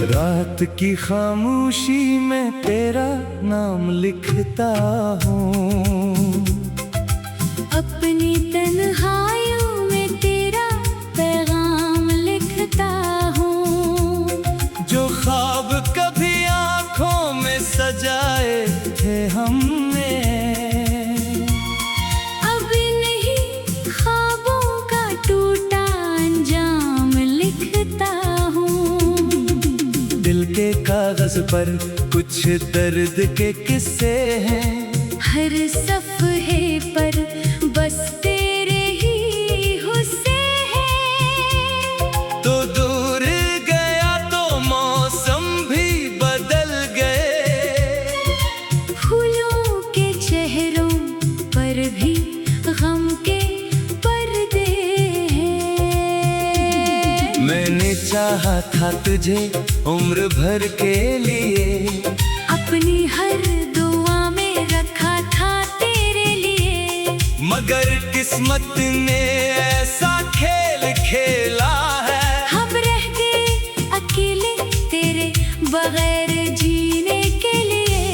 रात की खामोशी में तेरा नाम लिखता हूँ, अपनी तन्हाइयों में तेरा पैगाम लिखता हूँ। जो ख्वाब कभी आँखों में सजाए थे हमने, अब नहीं ख्वाबों का टूटा अंजाम लिखता हूँ। दिल के कागज पर कुछ दर्द के किस्से हैं, हर सफ़हे पर बस तेरे ही हुस्से हैं। तो दूर गया तो मौसम भी बदल गए, फूलों के चेहरों पर भी गम के पर्दे हैं। मैंने चाहा था तुझे उम्र भर के लिए, अपनी हर दुआ में रखा था तेरे लिए। मगर किस्मत ने ऐसा खेल खेला है, हम रह गए अकेले तेरे बगैर जीने के लिए।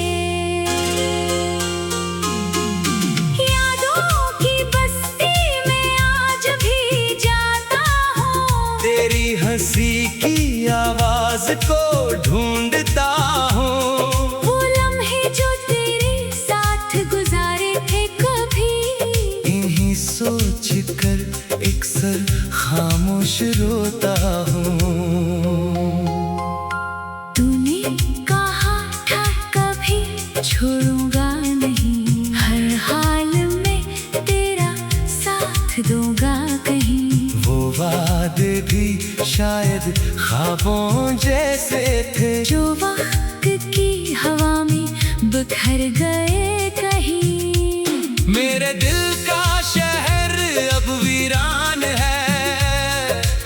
यादों की बस्ती में आज भी जाता हूँ, तेरी हंसी की आवाज को ढूंढता हूँ। वो लम्हे जो तेरे साथ गुजारे थे कभी, इन्हीं सोच कर अक्सर खामोश रोता हूँ। तूने कहा था कभी छोड़ूंगा नहीं, हर हाल में तेरा साथ दूंगा कहीं। वो वादे भी शायद ख्वाबों जैसे थे, जो वक्त की हवा में बिखर गए कहीं। मेरे दिल का शहर अब वीरान है,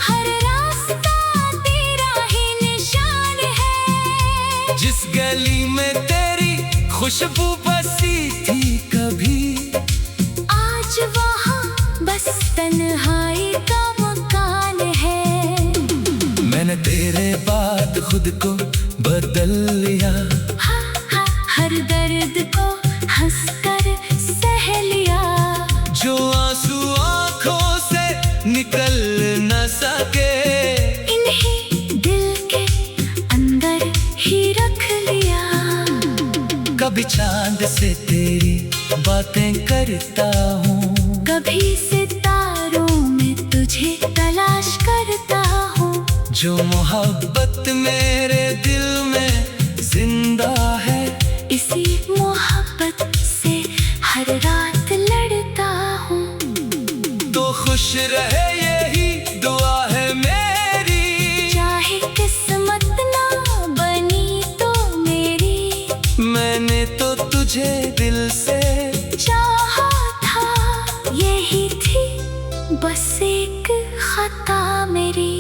हर रास्ता तेरा ही निशान है। जिस गली में तेरी खुशबू बसी थी कभी, आज वहाँ बस तन्हाई का मकान है। मैंने तेरे बाद खुद को बदल लिया, हर दर्द को हंसकर सह लिया। जो आंसू आंखों से निकल न सके, इन्हीं दिल के अंदर ही रख लिया। कभी चांद से तेरी बातें करता हूँ, कभी सितारों में तुझे तलाश करता हूँ। जो मोहब्बत मेरे दिल में जिंदा है, इसी मोहब्बत से हर रात लड़ता हूँ। तो खुश रहे यही दुआ है मेरी, चाहे किस्मत ना बनी तो मेरी। मैंने तो तुझे दिल से चाहा था, यही थी बस एक खता मेरी।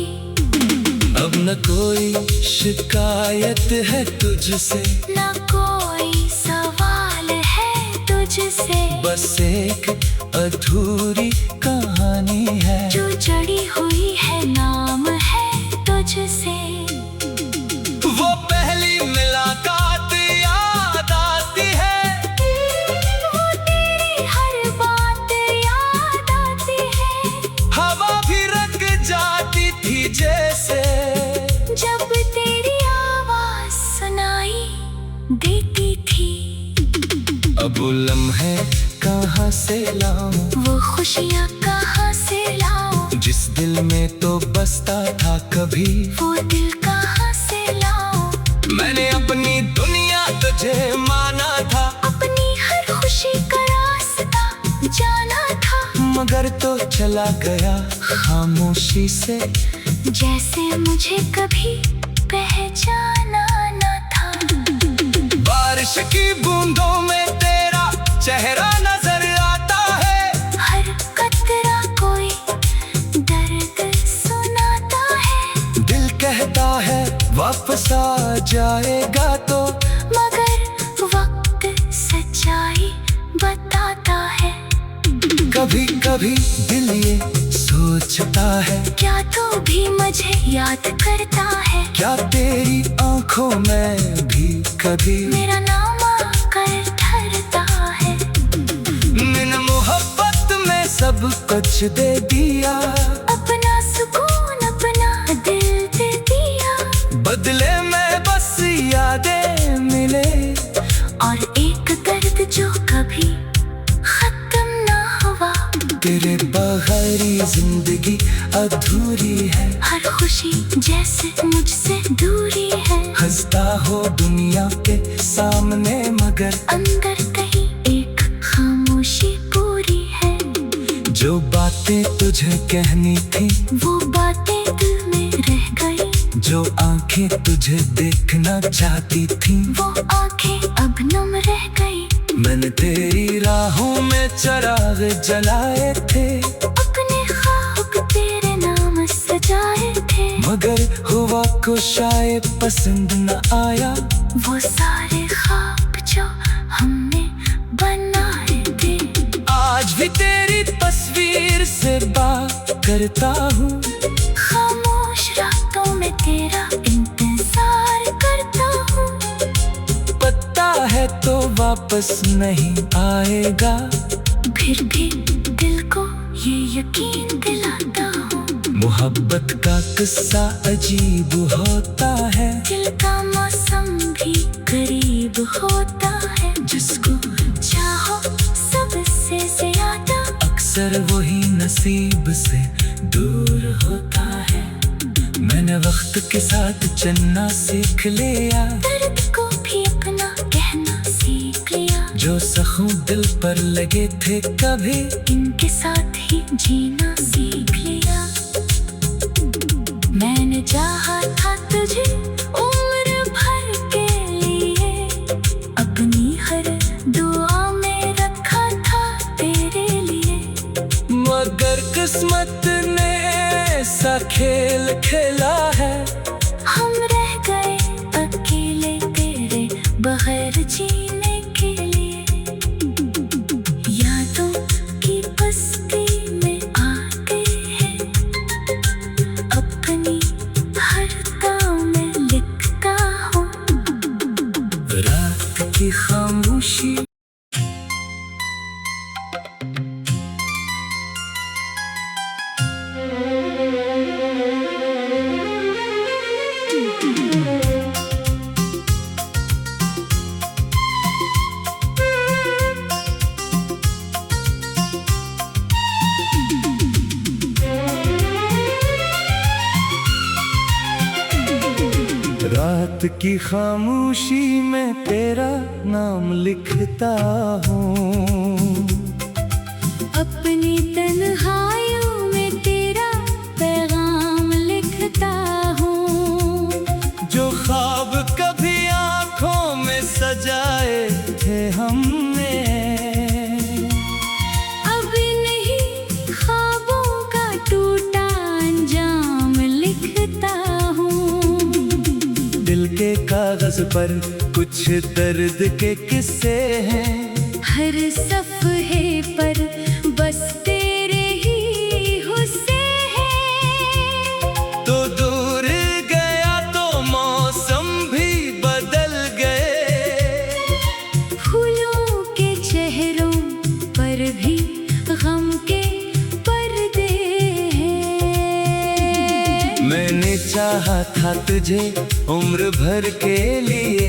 अब न कोई शिकायत है तुझसे, ना कोई सवाल है तुझसे। बस एक अधूरी कहानी है, जो जड़ी हुई है नाम है तुझसे। वो पहली मुलाकात याद आती है, वो तेरी हर बात याद आती है। हवा भी रख जाती थी जैसे, जब तेरी आवाज सुनाई देती थी। अब वो लम्हे कहाँ से लाऊं, वो खुशियाँ कहाँ से लाऊं, जिस दिल में तो बसता था कभी। वो दिल कहाँ से लाऊं। मैंने अपनी दुनिया तुझे माना था, अपनी हर खुशी का रास्ता जाना था। मगर तो चला गया खामोशी से, जैसे मुझे कभी पहचाना न था। बारिश की बूंदों में तेरा चेहरा नजर आता बताता है। कभी कभी दिल ये सोचता है, क्या तू भी मुझे याद करता है? क्या तेरी आंखों में भी कभी मेरा नाम आकर ठहरता है। मैंने मोहब्बत में सब कुछ दे दिया, अपना सुकून अपना दिल दे दिया। बदले में बस यादें मिले, और एक दर्द जो कभी खत्म ना हुआ। तेरे बगैर ये जिंदगी अधूरी है, हर खुशी जैसे मुझसे दूरी है। हंसता हो दुनिया के सामने मगर अंदर कहीं एक खामोशी पूरी है। जो बातें तुझे कहनी थी वो बातें दिल में रह गई। जो आंखें तुझे देखना चाहती थी वो आंखें अब नम रह गई। मैंने तेरी राहों में चिराग जलाए थे, अपने ख्वाब तेरे नाम सजाए थे। मगर हुआ को शायद पसंद न आया। वो सारे ख्वाब जो हमने बनाए थे। आज भी तेरी तस्वीर से बात करता हूँ, खामोश रातों में तेरा इंतजार करता हूँ। पता है तो वापस नहीं आएगा, फिर भी दिल को ये यकीन दिलाता हूँ। मोहब्बत का किस्सा अजीब होता है, दिल का मौसम भी करीब होता है। जिसको चाहो सबसे ज्यादा अक्सर वही नसीब से दूर होता है। मैंने वक्त के साथ चलना सीख लिया, दर्द को भी अपना कहना सीख लिया। जो जख्म दिल पर लगे थे कभी इनके साथ ही जीना सीख लिया। मैंने चाहा था तुझे उम्र भर के लिए, अपनी हर दुआ में रखा था तेरे लिए। मगर किस्मत ने ऐसा खेल खेला है, हम रह गए अकेले तेरे बगैर जीने के लिए। यादों की बस्ती में आते हैं, अपनी हर ताव में लिखता हूँ। रात की खामोशी रात की खामोशी में तेरा नाम लिखता हूँ, अपनी तन्हाइयों में तेरा पैगाम लिखता हूँ। जो ख्वाब कभी आंखों में सजाए थे हमने, अब नहीं ख्वाबों का टूटा अंजाम लिखता हूँ। दिल के कागज पर कुछ दर्द के किस्से हैं, हर सफ़हे पर बस तेरे ही हुस्से हैं। तो दूर गया तो मौसम भी बदल गए, फूलों के चेहरों पर भी गम के पर्दे हैं। मैंने चाहा था तुझे उम्र भर के लिए,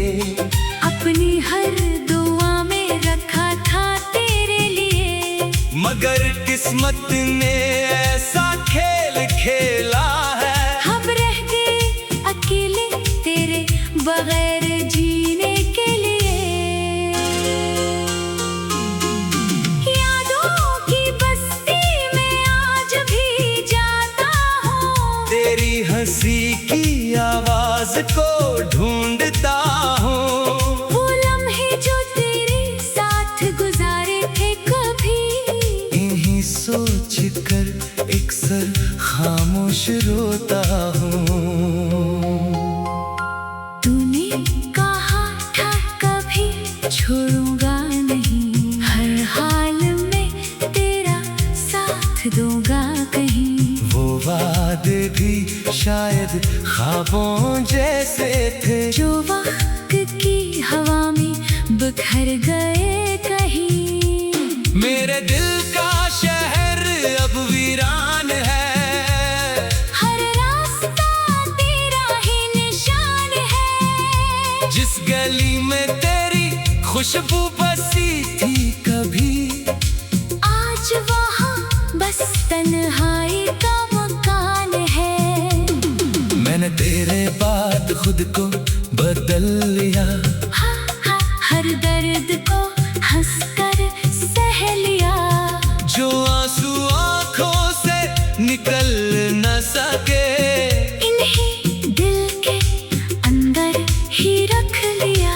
अपनी हर दुआ में रखा था तेरे लिए। मगर किस्मत ने ऐसा खेल खेला है, हम रह गए अकेले तेरे बगैर जीने के लिए। यादों की बस्ती में आज भी जाता हूँ, तेरी हंसी की आवाज को ढूंढता हूँ। वो लम्हे जो तेरे साथ गुजारे थे कभी, इन्हीं सोच कर अक्सर खामोश रोता हूँ। तूने कहा था कभी छोड़ूंगा नहीं, हर शायद ख्वाबों जैसे थे, जो वक्त की हवा में बिखर गए कहीं। मेरे दिल का शहर अब वीरान है, हर रास्ता तेरा ही निशान है। जिस गली में तेरी खुशबू बसी थी कभी, आज वहाँ बस तन्हाई का मकान है। मैंने तेरे बाद खुद को बदल लिया, हर दर्द को हंसकर सह लिया। जो आंसू आंखों से निकल न सके, इन्हीं दिल के अंदर ही रख लिया।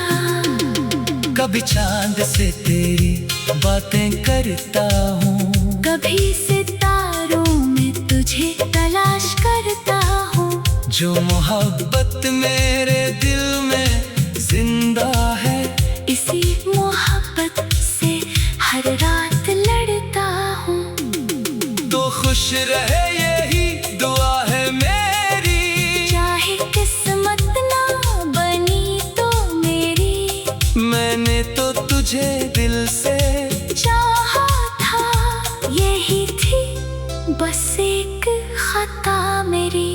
कभी चांद से तेरी बातें करता हूँ, कभी सितारों में तुझे तलाश करता हूँ। जो मोहब्बत मेरे दिल में जिंदा है, इसी मोहब्बत से हर रात लड़ता हूँ। तो खुश रहे यही दुआ है मेरी, चाहे किस्मत ना बनी तो मेरी। मैंने तो तुझे दिल से चाहा था, यही थी बस एक खता मेरी।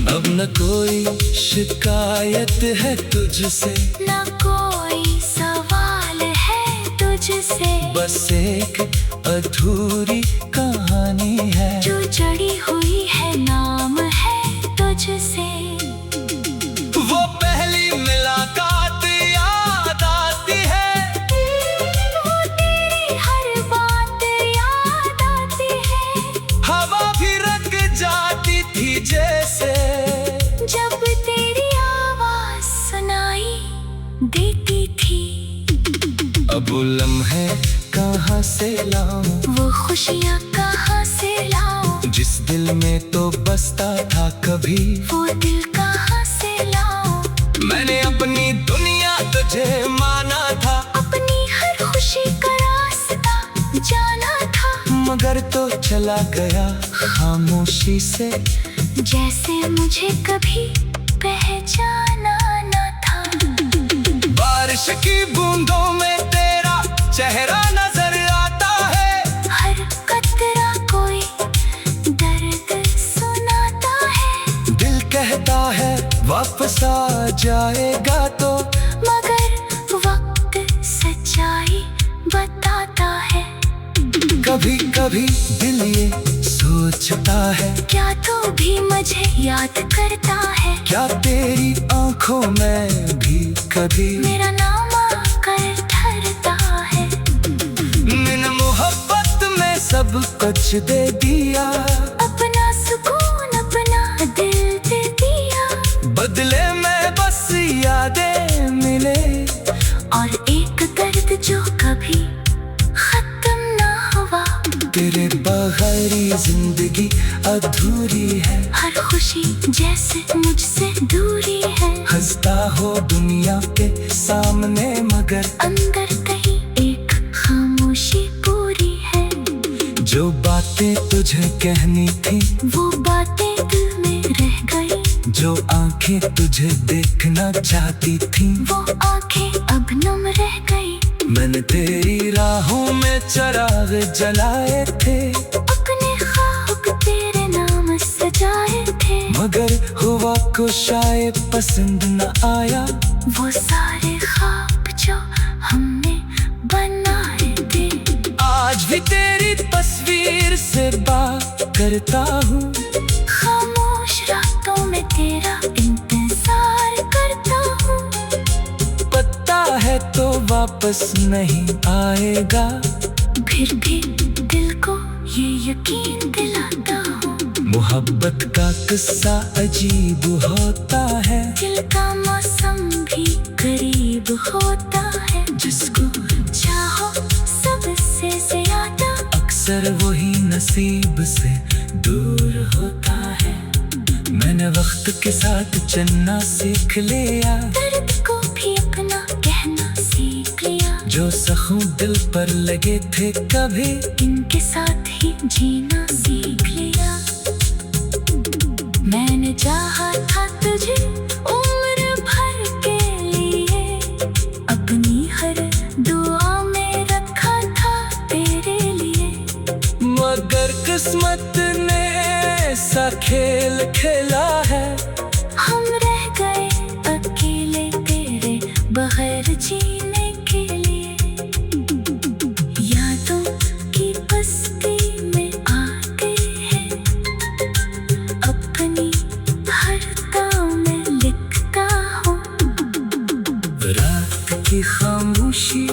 अब न कोई शिकायत है तुझसे, न कोई सवाल है तुझसे। बस एक अधूरी कहानी है, जो जड़ी हुई है नाम है तुझसे। वो पहली मुलाकात याद आती है, वो तेरी हर बात याद आती है। हवा भी रख जाती थी जैसे, जब तेरी आवाज सुनाई देती थी। अब वो लम्हे कहाँ से लाऊं, वो खुशियाँ कहाँ से लाऊं। जिस दिल में तो बसता था कभी, वो दिल कहाँ से लाऊं। मैंने अपनी दुनिया तुझे माना था, अपनी हर खुशी का रास्ता जाना था। मगर तो चला गया खामोशी से, जैसे मुझे कभी पहचाना न था। बारिश की बूंदों में तेरा चेहरा नजर आता है, हर कतरा कोई दर्द सुनाता है। दिल कहता है वापस आ जाएगा तो, मगर वक्त सच्चाई बताता है। कभी कभी दिल ये सोचता है, क्या तू भी मुझे याद करता है। क्या तेरी आंखों में भी कभी मेरा नाम आकर ठहरता है। मैंने मोहब्बत में सब कुछ दे दिया, अपना सुकून अपना दिल दे दिया। बदले में बस यादें मिले, और एक दर्द जो कभी खत्म ना हुआ। तेरे बगैर ये जिंदगी अधूरी है, हर खुशी जैसे मुझसे दूरी है। हंसता हो दुनिया के सामने मगर अंदर कहीं एक खामोशी पूरी है। जो बातें तुझे कहनी थी, वो बातें दिल में रह गई। जो आंखें तुझे देखना चाहती थी, वो आंखें अब नम रह गई। मैंने तेरी राहों में चिराग जलाए थे, अपने ख्वाब तेरे नाम सजाए थे। मगर हुआ को शायद पसंद न आया। वो सारे ख्वाब जो हमने बनाए थे। आज भी तेरी तस्वीर से बात करता हूँ, खामोश रातों में तेरा इंतजार करता हूँ। पता है तो वापस नहीं आएगा, फिर भी दिल को ये यकीन दिलाता हूँ। मोहब्बत का किस्सा अजीब होता है, दिल का मौसम भी करीब होता है। जिसको चाहो सबसे ज्यादा, अक्सर वही नसीब से दूर होता है। मैंने वक्त के साथ चलना सीख लिया, दर्द को भी अपना कहना सीख लिया। जो जख्म दिल पर लगे थे कभी, इनके साथ ही जीना सीख लिया। मैंने चाहा था तुझे उम्र भर के लिए, अपनी हर दुआ में रखा था तेरे लिए। मगर किस्मत ने ऐसा खेल खेला है, हम रह गए अकेले तेरे बगैर जीने के लिए। यादों की बस्ती में आते हैं, अपनी हर काम में लिखता हूँ। रात की खामोशी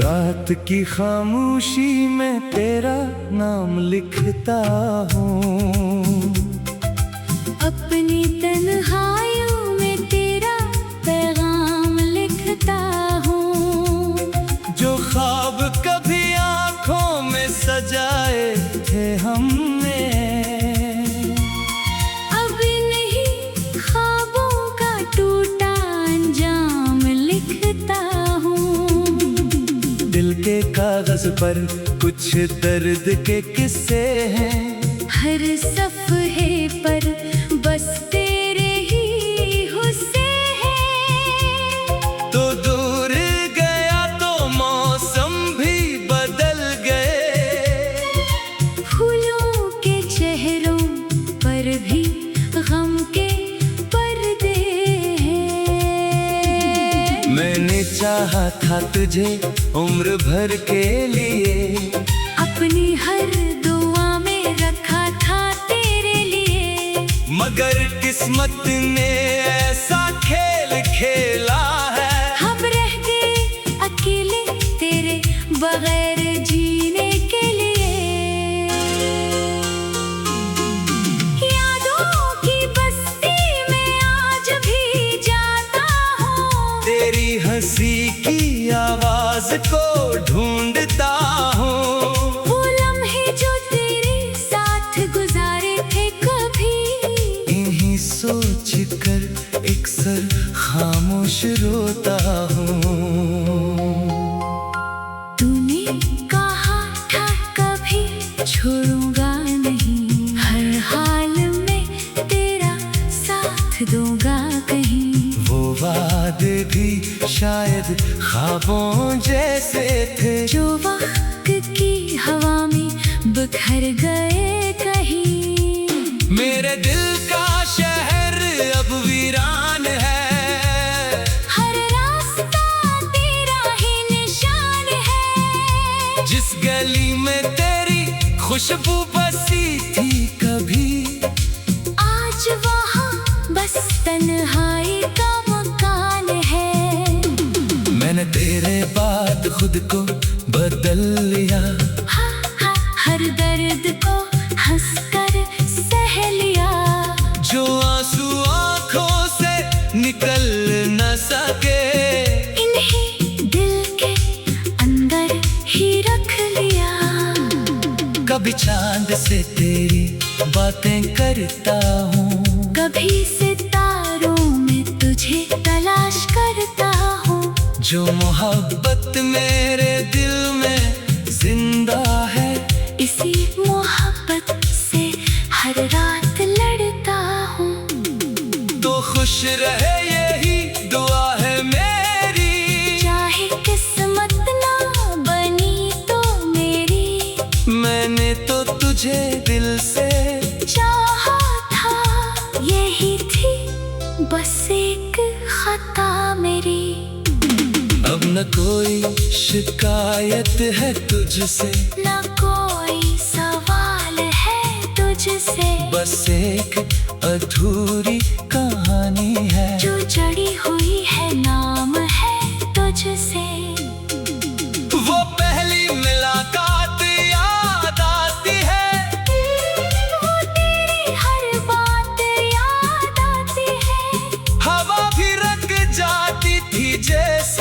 रात की खामोशी में तेरा नाम लिखता हूँ। अपनी तन्हाइयों में तेरा पैगाम लिखता हूँ। जो ख्वाब कभी आंखों में सजाए थे हमने, अब नहीं ख्वाबों का टूटा अंजाम लिखता हूँ। दिल के कागज पर कुछ दर्द के किस्से हैं, हर सफ़हे पर बस तेरे ही हुस्से हैं। तो दूर गया तो मौसम भी बदल गए, फूलों के चेहरों पर भी गम के पर्दे हैं। मैंने चाहा था तुझे उम्र भर के लिए, अपनी हर दुआ में रखा था तेरे लिए। मगर किस्मत ने ऐसा खेल खेला है, हम रह गए अकेले तेरे बगैर जीने के लिए। यादों की बस्ती में आज भी जाता हूँ, तेरी हंसी की आवाज को ढूंढता हूँ। वो लम्हे जो तेरे साथ गुजारे थे कभी, इन्हीं सोच कर अक्सर खामोश रोता हूँ। तूने कहा था कभी छोड़ूंगा नहीं, हर हाल में तेरा साथ दूंगा कहीं। वो वादे भी शायद ख्वाबों जैसे थे, जो वक्त की हवा में बिखर गए कहीं। मेरे दिल का शहर अब वीरान है, हर रास्ता तेरा ही निशान है। जिस गली में तेरी खुशबू बसी थी कभी, आज वहाँ बस तन्हाई का मकान है। मैंने तेरे बाद खुद को बदल लिया, हर दर्द को हंसकर सह लिया। जो आंसू आंखों से निकल न सके, इन्हें दिल के अंदर ही रख लिया। कभी चांद से तेरी बातें करता हूँ, कभी सितारों में तुझे तलाश करता हूँ। जो मोहब्बत मेरे दिल में जिंदा है, इसी मोहब्बत से हर रात लड़ता हूँ। तो खुश रहे यही दुआ है मेरी, चाहे किस्मत ना बनी तो मेरी। मैंने तो तुझे दिल से चाहा था, यही थी बस एक खता मेरी। अब न कोई शिकायत है तुझसे, न कोई सवाल है तुझसे। बस एक अधूरी कहानी है, जो जड़ी हुई है नाम है तुझसे। वो पहली मुलाकात याद आती है, वो तेरी हर बात याद आती है। हवा भी रख जाती थी जैसे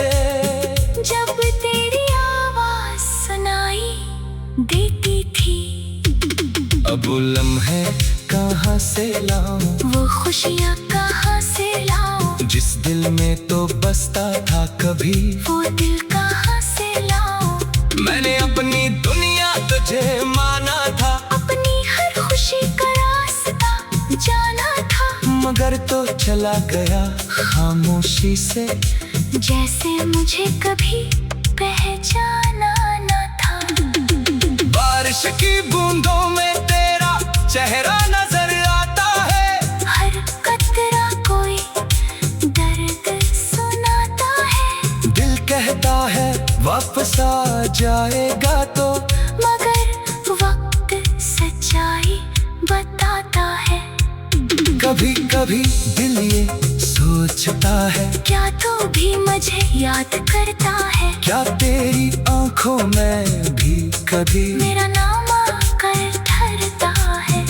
लम्हे कहाँ से लाऊं, वो खुशियाँ कहाँ से लाऊं, जिस दिल में तो बसता था कभी, वो दिल कहाँ से लाऊं। मैंने अपनी दुनिया तुझे माना था, अपनी हर खुशी का रास्ता जाना था, मगर तो चला गया खामोशी से, जैसे मुझे कभी पहचाना न था। बारिश की बूंदों में तेरा चेहरा नजर आता है, हर कतरा कोई दर्द सुनाता है, दिल कहता है वापस आ जाएगा तो, मगर वक्त सच्चाई बताता है। कभी कभी दिल ये सोचता है, क्या तू भी मुझे याद करता है, क्या तेरी आंखों में भी कभी मेरा नाम आकर ठहरता है।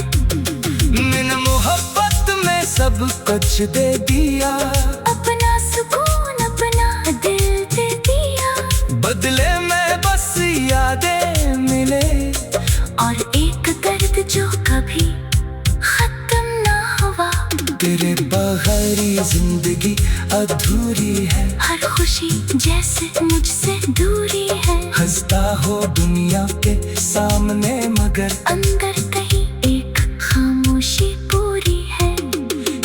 मैंने मोहब्बत में सब कुछ दे दिया, अपना सुकून अपना दिल दे दिया, बदले में बस यादें मिले, और एक दर्द जो कभी खत्म ना हुआ। तेरे बगैर जिंदगी अधूरी है, हर खुशी जैसे मुझसे दूरी है, हंसता हो दुनिया के सामने मगर अंदर कहीं एक खामोशी पूरी है।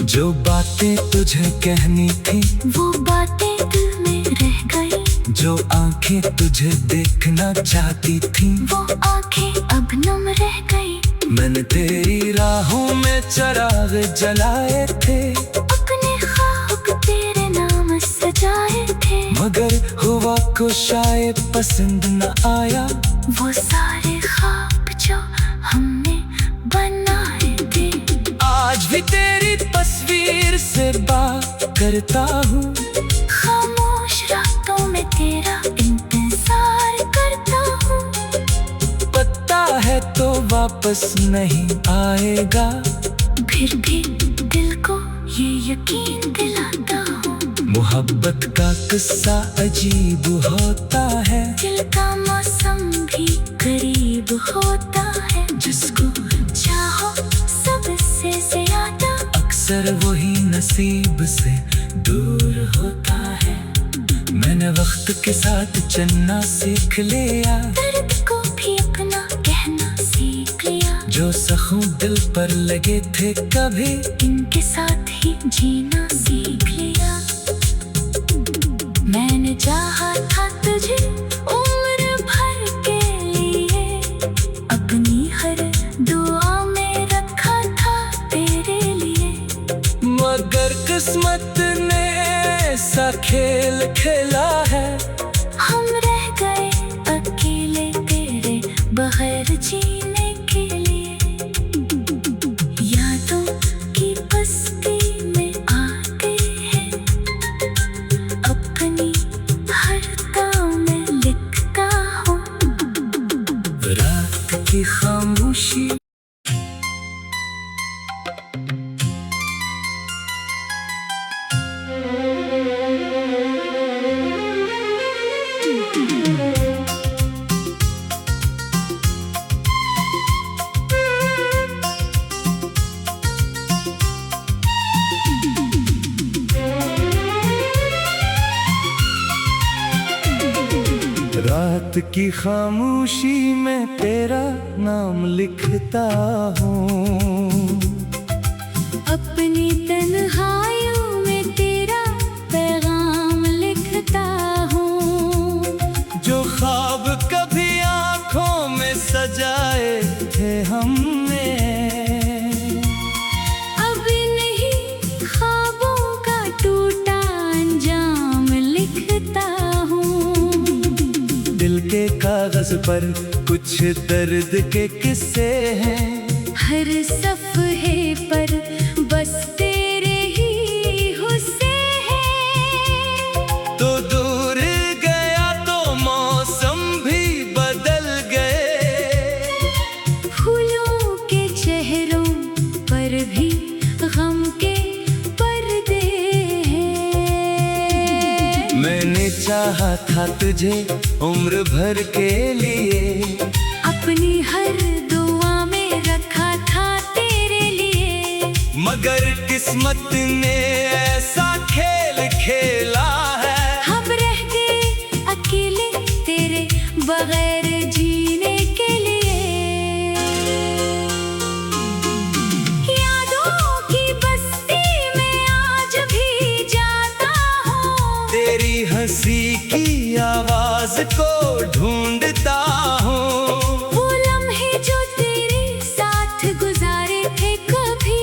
जो बातें तुझे कहनी थी, वो बातें दिल में रह गई, जो आंखें तुझे देखना चाहती थी, वो आंखें अब नम रह गई। मैंने तेरी राहों में चिराग जलाए थे, अपने ख्वाब तेरे नाम सजाए थे, मगर हुआ को शायद पसंद न आया, वो सारे ख्वाब जो हमने बनाए थे। आज भी तेरी तस्वीर से बात करता हूँ, खामोश रातों में तेरा इंतजार करता हूँ, पता है तो वापस नहीं आएगा, फिर भी दिल को ये यकीन दिलाता हूँ। मोहब्बत का किस्सा अजीब होता है, दिल का मौसम भी करीब होता है, जिसको चाहो सबसे ज्यादा अक्सर वही नसीब से दूर होता है। मैंने वक्त के साथ चलना सीख लिया, दर्द को भी अपना कहना सीख लिया, जो जख्म दिल पर लगे थे कभी, इनके साथ ही जीना सीख लिया। मैंने चाहा था तुझे उम्र भर के लिए, अपनी हर दुआ में रखा था तेरे लिए, मगर किस्मत ने ऐसा खेल खेला है, हम रह गए अकेले तेरे बगैर जीने के लिए। यादों की बस्ती में आते हैं, अपनी हर काम में लिखता हूँ, रात की खामोशी रात की खामोशी में तेरा नाम लिखता हूँ, अपनी तन्हाइयों में तेरा पैगाम लिखता हूँ, जो ख्वाब कभी आंखों में सजाए थे हमने, अब नहीं ख्वाबों का टूटा अंजाम लिखता हूँ, दिल के कागज पर कुछ दर्द के किस्से हैं, हर सफ़हे पर बस तेरे ही हुस्से हैं, तो दूर गया तो मौसम भी बदल गए, फूलों के चेहरों पर भी गम के पर्दे हैं। मैंने चाहा था तुझे उम्र भर के लिए, अपनी हर दुआ में रखा था मगर किस्मत ने ऐसा खेल खेला है। हम रह गए अकेले तेरे बगैर जीने के लिए। यादों की बस्ती में आज भी जाता हूँ, तेरी हंसी की आवाज को ढूंढता हूँ। वो लम्हे जो तेरे साथ गुजारे थे कभी,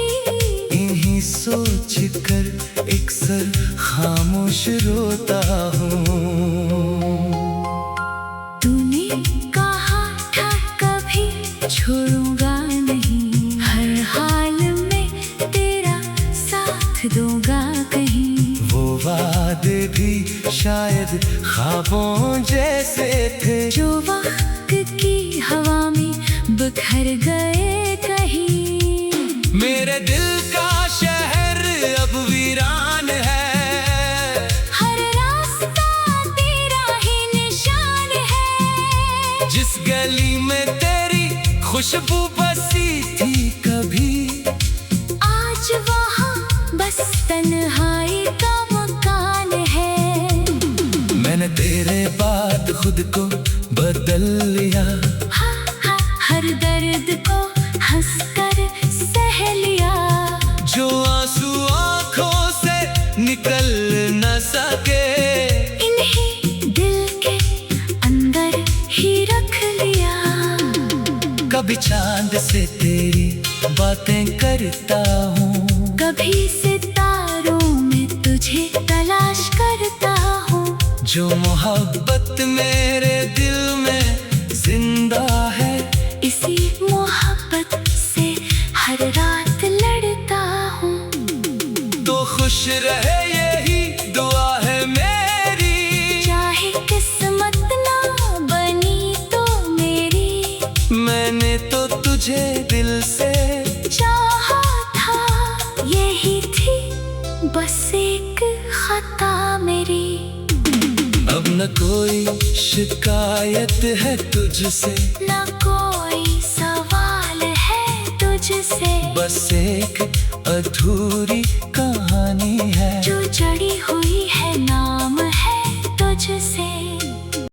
इन्हीं सोच कर अक्सर खामोश रोता हूँ। तूने कहा था कभी छोड़ूंगा नहीं, हर हाल में तेरा साथ दूंगा कहीं। वो वादे भी शायद ख्वाबों जैसे थे, जो वक्त की हवा में बिखर गए कहीं। मेरे दिल का शहर अब वीरान है, हर रास्ता तेरा ही निशान है। जिस गली में तेरी खुशबू बसी थी कभी, आज वहाँ बस तन्हाई का मकान है। मैंने तेरे बाद खुद को बदल लिया, हर दर्द को हंसकर सह लिया। जो आंसू आंखों से निकल न सके, इन्हीं दिल के अंदर ही रख लिया। कभी चांद से तेरी बातें करता हूँ, कभी सितारों में तुझे तलाश करता हूँ। जो मोहब्बत मेरे दिल में जिंदा है, इसी मोहब्बत से हर रात लड़ता हूँ। तो खुश रहे यही दुआ है मेरी, चाहे किस्मत ना बनी तो मेरी। मैंने तो तुझे दिल से चाहा था, यही थी बस एक खता मेरी। अब न कोई शिकायत है तुझसे, न कोई सवाल है तुझसे। बस एक अधूरी